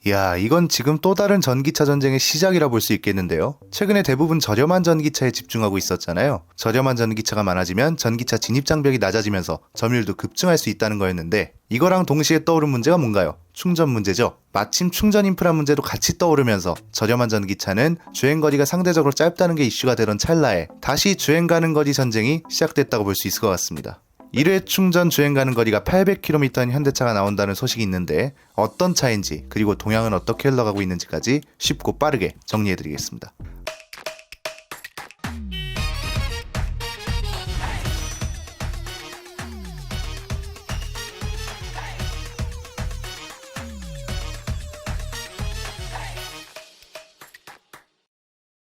이야, 이건 지금 또 다른 전기차 전쟁의 시작이라 볼 수 있겠는데요. 최근에 대부분 저렴한 전기차에 집중하고 있었잖아요. 저렴한 전기차가 많아지면 전기차 진입 장벽이 낮아지면서 점유율도 급증할 수 있다는 거였는데, 이거랑 동시에 떠오른 문제가 뭔가요? 충전 문제죠. 마침 충전 인프라 문제도 같이 떠오르면서 저렴한 전기차는 주행거리가 상대적으로 짧다는 게 이슈가 되던 찰나에 다시 주행 가는 거리 전쟁이 시작됐다고 볼 수 있을 것 같습니다. 1회 충전 주행 가는 거리가 800km인 현대차가 나온다는 소식이 있는데, 어떤 차인지 그리고 동향은 어떻게 흘러가고 있는지까지 쉽고 빠르게 정리해드리겠습니다.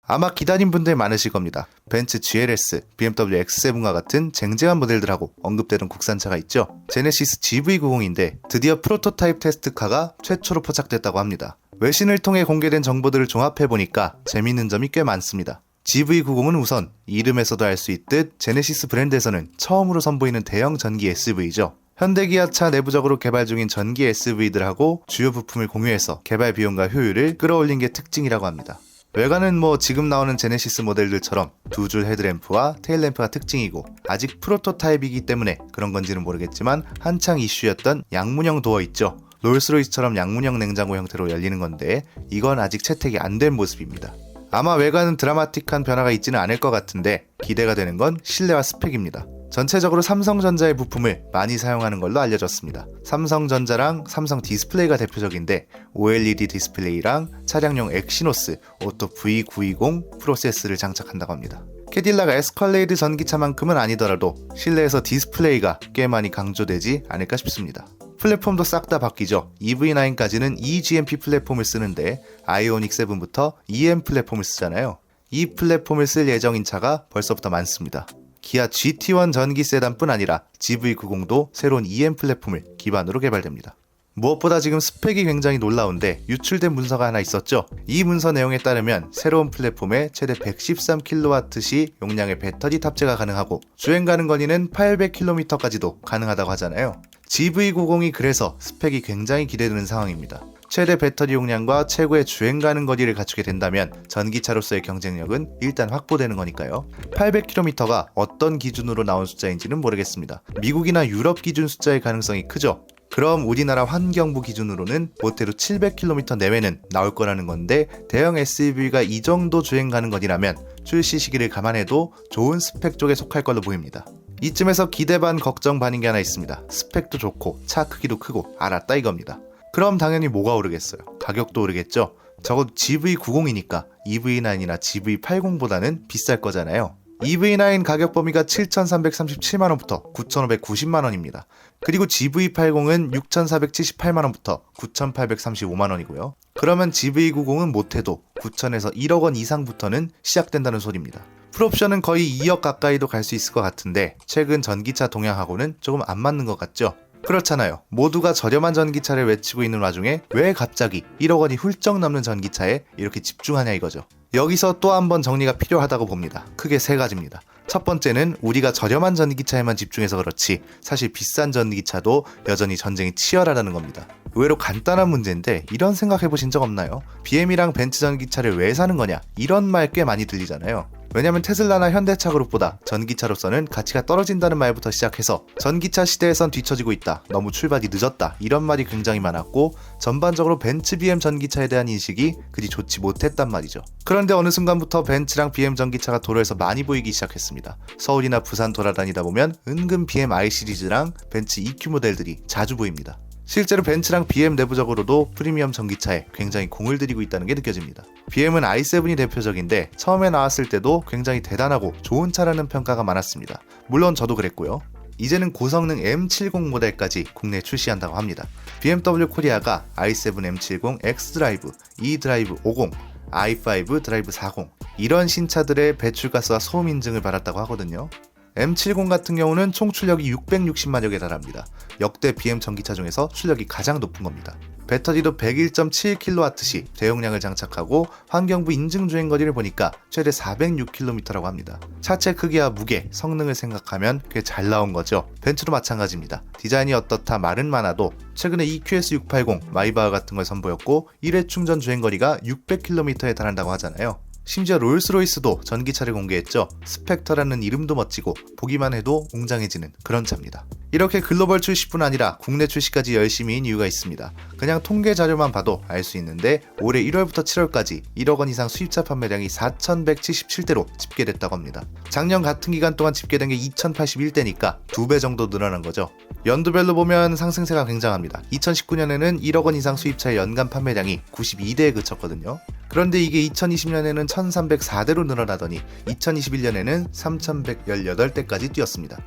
아마 기다린 분들 많으실 겁니다. 벤츠 GLS, BMW X7과 같은 쟁쟁한 모델들하고 언급되던 국산차가 있죠. 제네시스 GV90인데 드디어 프로토타입 테스트카가 최초로 포착됐다고 합니다. 외신을 통해 공개된 정보들을 종합해보니까 재미있는 점이 꽤 많습니다. GV90은 우선 이름에서도 알 수 있듯 제네시스 브랜드에서는 처음으로 선보이는 대형 전기 SUV죠. 현대기아차 내부적으로 개발 중인 전기 SUV들하고 주요 부품을 공유해서 개발 비용과 효율을 끌어올린 게 특징이라고 합니다. 외관은 지금 나오는 제네시스 모델들처럼 두 줄 헤드램프와 테일램프가 특징이고, 아직 프로토타입이기 때문에 그런 건지는 모르겠지만 한창 이슈였던 양문형 도어 있죠. 롤스로이스처럼 양문형 냉장고 형태로 열리는 건데, 이건 아직 채택이 안 된 모습입니다. 아마 외관은 드라마틱한 변화가 있지는 않을 것 같은데, 기대가 되는 건 실내와 스펙입니다. 전체적으로 삼성전자의 부품을 많이 사용하는 걸로 알려졌습니다. 삼성전자랑 삼성 디스플레이가 대표적인데, OLED 디스플레이랑 차량용 엑시노스 오토 V920 프로세스를 장착한다고 합니다. 캐딜락 에스컬레이드 전기차만큼은 아니더라도 실내에서 디스플레이가 꽤 많이 강조되지 않을까 싶습니다. 플랫폼도 싹 다 바뀌죠. EV9까지는 eGMP 플랫폼을 쓰는데, 아이오닉 7부터 EM 플랫폼을 쓰잖아요. 이 플랫폼을 쓸 예정인 차가 벌써부터 많습니다. 기아 GT1 전기 세단뿐 아니라 GV90도 새로운 EM 플랫폼을 기반으로 개발됩니다. 무엇보다 지금 스펙이 굉장히 놀라운데, 유출된 문서가 하나 있었죠. 이 문서 내용에 따르면 새로운 플랫폼에 최대 113kWh 용량의 배터리 탑재가 가능하고, 주행 가는 거리는 800km까지도 가능하다고 하잖아요. GV90이 그래서 스펙이 굉장히 기대되는 상황입니다. 최대 배터리 용량과 최고의 주행 가는 거리를 갖추게 된다면 전기차로서의 경쟁력은 일단 확보되는 거니까요. 800km가 어떤 기준으로 나온 숫자인지는 모르겠습니다. 미국이나 유럽 기준 숫자의 가능성이 크죠. 그럼 우리나라 환경부 기준으로는 모테로 700km 내외는 나올 거라는 건데, 대형 SUV가 이 정도 주행 가는 거리라면 출시 시기를 감안해도 좋은 스펙 쪽에 속할 걸로 보입니다. 이쯤에서 기대 반 걱정 반인 게 하나 있습니다. 스펙도 좋고 차 크기도 크고 알았다 이겁니다. 그럼 당연히 뭐가 오르겠어요? 가격도 오르겠죠? 적어도 GV90이니까 EV9이나 GV80보다는 비쌀 거잖아요. EV9 가격 범위가 7,337만원부터 9,590만원입니다. 그리고 GV80은 6,478만원부터 9,835만원이고요. 그러면 GV90은 못해도 9천에서 1억 원 이상부터는 시작된다는 소리입니다. 풀옵션은 거의 2억 가까이도 갈 수 있을 것 같은데, 최근 전기차 동향하고는 조금 안 맞는 것 같죠? 그렇잖아요. 모두가 저렴한 전기차를 외치고 있는 와중에 왜 갑자기 1억 원이 훌쩍 넘는 전기차에 이렇게 집중하냐 이거죠. 여기서 또 한 번 정리가 필요하다고 봅니다. 크게 세 가지입니다. 첫 번째는 우리가 저렴한 전기차에만 집중해서 그렇지, 사실 비싼 전기차도 여전히 전쟁이 치열하다는 겁니다. 의외로 간단한 문제인데 이런 생각 해보신 적 없나요? BM이랑 벤츠 전기차를 왜 사는 거냐, 이런 말 꽤 많이 들리잖아요. 왜냐면 테슬라나 현대차 그룹보다 전기차로서는 가치가 떨어진다는 말부터 시작해서 전기차 시대에선 뒤처지고 있다, 너무 출발이 늦었다, 이런 말이 굉장히 많았고, 전반적으로 벤츠 BM 전기차에 대한 인식이 그리 좋지 못했단 말이죠. 그런데 어느 순간부터 벤츠랑 BM 전기차가 도로에서 많이 보이기 시작했습니다. 서울이나 부산 돌아다니다 보면 은근 BM I 시리즈랑 벤츠 EQ 모델들이 자주 보입니다. 실제로 벤츠랑 BM 내부적으로도 프리미엄 전기차에 굉장히 공을 들이고 있다는 게 느껴집니다. BM은 i7이 대표적인데, 처음에 나왔을 때도 굉장히 대단하고 좋은 차라는 평가가 많았습니다. 물론 저도 그랬고요. 이제는 고성능 M70 모델까지 국내에 출시한다고 합니다. BMW 코리아가 i7 M70 X 드라이브, E 드라이브 50, i5 드라이브 40, 이런 신차들의 배출가스와 소음 인증을 받았다고 하거든요. M70 같은 경우는 총 출력이 660마력에 달합니다. 역대 BM 전기차 중에서 출력이 가장 높은 겁니다. 배터리도 101.7kWh 대용량을 장착하고 환경부 인증 주행거리를 보니까 최대 406km라고 합니다. 차체 크기와 무게, 성능을 생각하면 꽤 잘 나온 거죠. 벤츠도 마찬가지입니다. 디자인이 어떻다 말은 많아도 최근에 EQS680 마이바흐 같은 걸 선보였고 1회 충전 주행거리가 600km에 달한다고 하잖아요. 심지어 롤스로이스도 전기차를 공개했죠. 스펙터라는 이름도 멋지고 보기만 해도 웅장해지는 그런 차입니다. 이렇게 글로벌 출시뿐 아니라 국내 출시까지 열심히인 이유가 있습니다. 그냥 통계 자료만 봐도 알 수 있는데 올해 1월부터 7월까지 1억 원 이상 수입차 판매량이 4,177대로 집계됐다고 합니다. 작년 같은 기간 동안 집계된 게 2,081대니까 2배 정도 늘어난 거죠. 연도별로 보면 상승세가 굉장합니다. 2019년에는 1억 원 이상 수입차의 연간 판매량이 92대에 그쳤거든요. 그런데 이게 2020년에는 1,304대로 늘어나더니 2021년에는 3,118대까지 뛰었습니다.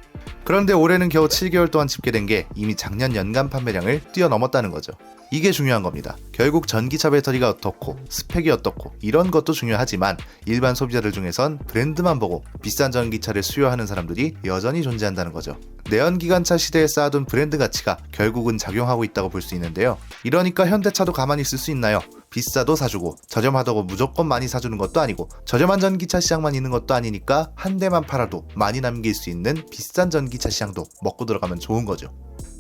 그런데 올해는 겨우 7개월 동안 집계된 게 이미 작년 연간 판매량을 뛰어넘었다는 거죠. 이게 중요한 겁니다. 결국 전기차 배터리가 어떻고 스펙이 어떻고 이런 것도 중요하지만 일반 소비자들 중에선 브랜드만 보고 비싼 전기차를 수요하는 사람들이 여전히 존재한다는 거죠. 내연기관차 시대에 쌓아둔 브랜드 가치가 결국은 작용하고 있다고 볼 수 있는데요. 이러니까 현대차도 가만히 있을 수 있나요? 비싸도 사주고 저렴하다고 무조건 많이 사주는 것도 아니고 저렴한 전기차 시장만 있는 것도 아니니까 한 대만 팔아도 많이 남길 수 있는 비싼 전기차 시장도 먹고 들어가면 좋은 거죠.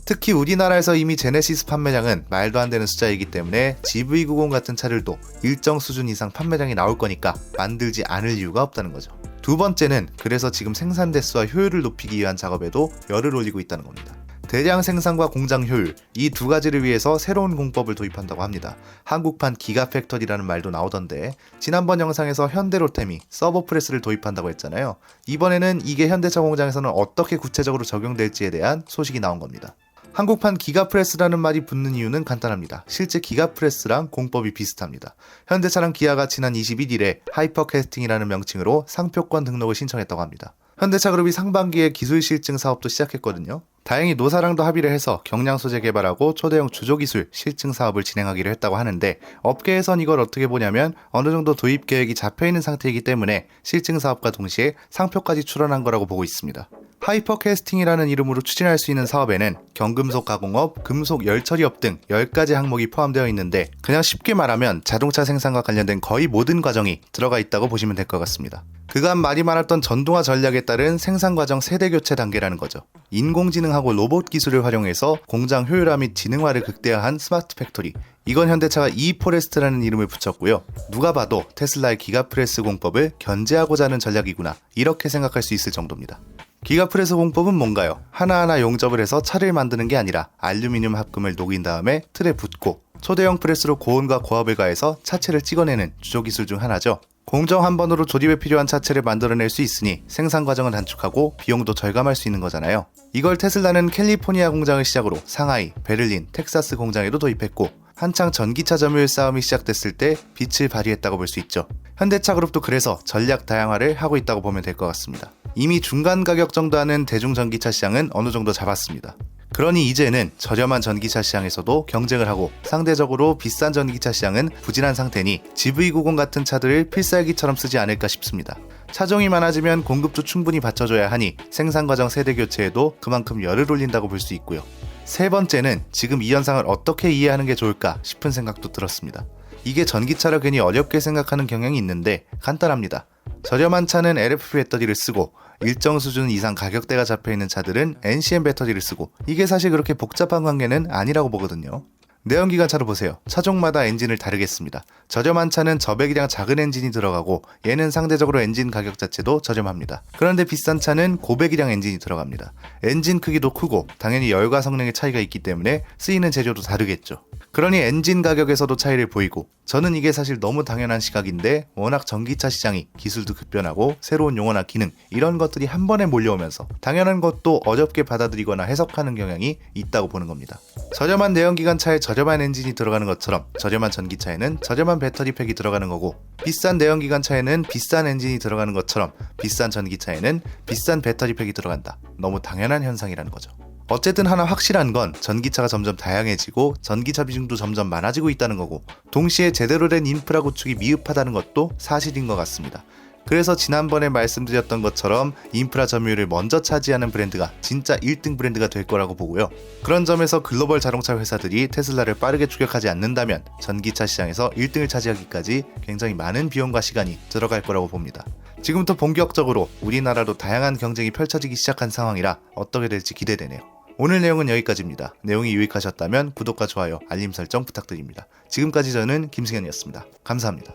특히 우리나라에서 이미 제네시스 판매량은 말도 안 되는 숫자이기 때문에 GV90 같은 차들도 일정 수준 이상 판매량이 나올 거니까 만들지 않을 이유가 없다는 거죠. 두 번째는 그래서 지금 생산 대수와 효율을 높이기 위한 작업에도 열을 올리고 있다는 겁니다. 대량 생산과 공장 효율, 이 두 가지를 위해서 새로운 공법을 도입한다고 합니다. 한국판 기가팩토리라는 말도 나오던데 지난번 영상에서 현대로템이 서버프레스를 도입한다고 했잖아요. 이번에는 이게 현대차 공장에서는 어떻게 구체적으로 적용될지에 대한 소식이 나온 겁니다. 한국판 기가프레스라는 말이 붙는 이유는 간단합니다. 실제 기가프레스랑 공법이 비슷합니다. 현대차랑 기아가 지난 21일에 하이퍼캐스팅이라는 명칭으로 상표권 등록을 신청했다고 합니다. 현대차그룹이 상반기에 기술 실증 사업도 시작했거든요. 다행히 노사랑도 합의를 해서 경량 소재 개발하고 초대형 주조기술 실증 사업을 진행하기로 했다고 하는데 업계에선 이걸 어떻게 보냐면 어느 정도 도입 계획이 잡혀있는 상태이기 때문에 실증 사업과 동시에 상표까지 출원한 거라고 보고 있습니다. 하이퍼캐스팅이라는 이름으로 추진할 수 있는 사업에는 경금속 가공업, 금속 열처리업 등 10가지 항목이 포함되어 있는데 그냥 쉽게 말하면 자동차 생산과 관련된 거의 모든 과정이 들어가 있다고 보시면 될 것 같습니다. 그간 많이 말했던 전동화 전략에 따른 생산 과정 세대 교체 단계라는 거죠. 인공지능하고 로봇 기술을 활용해서 공장 효율화 및 지능화를 극대화한 스마트 팩토리. 이건 현대차가 이포레스트라는 이름을 붙였고요. 누가 봐도 테슬라의 기가프레스 공법을 견제하고자 하는 전략이구나 이렇게 생각할 수 있을 정도입니다. 기가프레스 공법은 뭔가요? 하나하나 용접을 해서 차를 만드는 게 아니라 알루미늄 합금을 녹인 다음에 틀에 붓고 초대형 프레스로 고온과 고압을 가해서 차체를 찍어내는 주조기술 중 하나죠. 공정 한 번으로 조립에 필요한 차체를 만들어낼 수 있으니 생산 과정을 단축하고 비용도 절감할 수 있는 거잖아요. 이걸 테슬라는 캘리포니아 공장을 시작으로 상하이, 베를린, 텍사스 공장에도 도입했고 한창 전기차 점유율 싸움이 시작됐을 때 빛을 발휘했다고 볼 수 있죠. 현대차 그룹도 그래서 전략 다양화를 하고 있다고 보면 될 것 같습니다. 이미 중간 가격 정도 하는 대중 전기차 시장은 어느 정도 잡았습니다. 그러니 이제는 저렴한 전기차 시장에서도 경쟁을 하고 상대적으로 비싼 전기차 시장은 부진한 상태니 GV90 같은 차들을 필살기처럼 쓰지 않을까 싶습니다. 차종이 많아지면 공급도 충분히 받쳐줘야 하니 생산 과정 세대 교체에도 그만큼 열을 올린다고 볼 수 있고요. 세 번째는 지금 이 현상을 어떻게 이해하는 게 좋을까 싶은 생각도 들었습니다. 이게 전기차를 괜히 어렵게 생각하는 경향이 있는데 간단합니다. 저렴한 차는 LFP 배터리를 쓰고 일정 수준 이상 가격대가 잡혀있는 차들은 NCM 배터리를 쓰고 이게 사실 그렇게 복잡한 관계는 아니라고 보거든요. 내연기관차로 보세요. 차종마다 엔진을 다르겠습니다. 저렴한 차는 저배기량 작은 엔진이 들어가고 얘는 상대적으로 엔진 가격 자체도 저렴합니다. 그런데 비싼 차는 고배기량 엔진이 들어갑니다. 엔진 크기도 크고 당연히 열과 성능의 차이가 있기 때문에 쓰이는 재료도 다르겠죠. 그러니 엔진 가격에서도 차이를 보이고 저는 이게 사실 너무 당연한 시각인데 워낙 전기차 시장이 기술도 급변하고 새로운 용어나 기능 이런 것들이 한 번에 몰려오면서 당연한 것도 어렵게 받아들이거나 해석하는 경향이 있다고 보는 겁니다. 저렴한 내연기관차에 저렴한 엔진이 들어가는 것처럼 저렴한 전기차에는 저렴한 배터리팩이 들어가는 거고 비싼 내연기관차에는 비싼 엔진이 들어가는 것처럼 비싼 전기차에는 비싼 배터리팩이 들어간다. 너무 당연한 현상이라는 거죠. 어쨌든 하나 확실한 건 전기차가 점점 다양해지고 전기차 비중도 점점 많아지고 있다는 거고 동시에 제대로 된 인프라 구축이 미흡하다는 것도 사실인 것 같습니다. 그래서 지난번에 말씀드렸던 것처럼 인프라 점유율을 먼저 차지하는 브랜드가 진짜 1등 브랜드가 될 거라고 보고요. 그런 점에서 글로벌 자동차 회사들이 테슬라를 빠르게 추격하지 않는다면 전기차 시장에서 1등을 차지하기까지 굉장히 많은 비용과 시간이 들어갈 거라고 봅니다. 지금부터 본격적으로 우리나라도 다양한 경쟁이 펼쳐지기 시작한 상황이라 어떻게 될지 기대되네요. 오늘 내용은 여기까지입니다. 내용이 유익하셨다면 구독과 좋아요, 알림 설정 부탁드립니다. 지금까지 저는 김승현이었습니다. 감사합니다.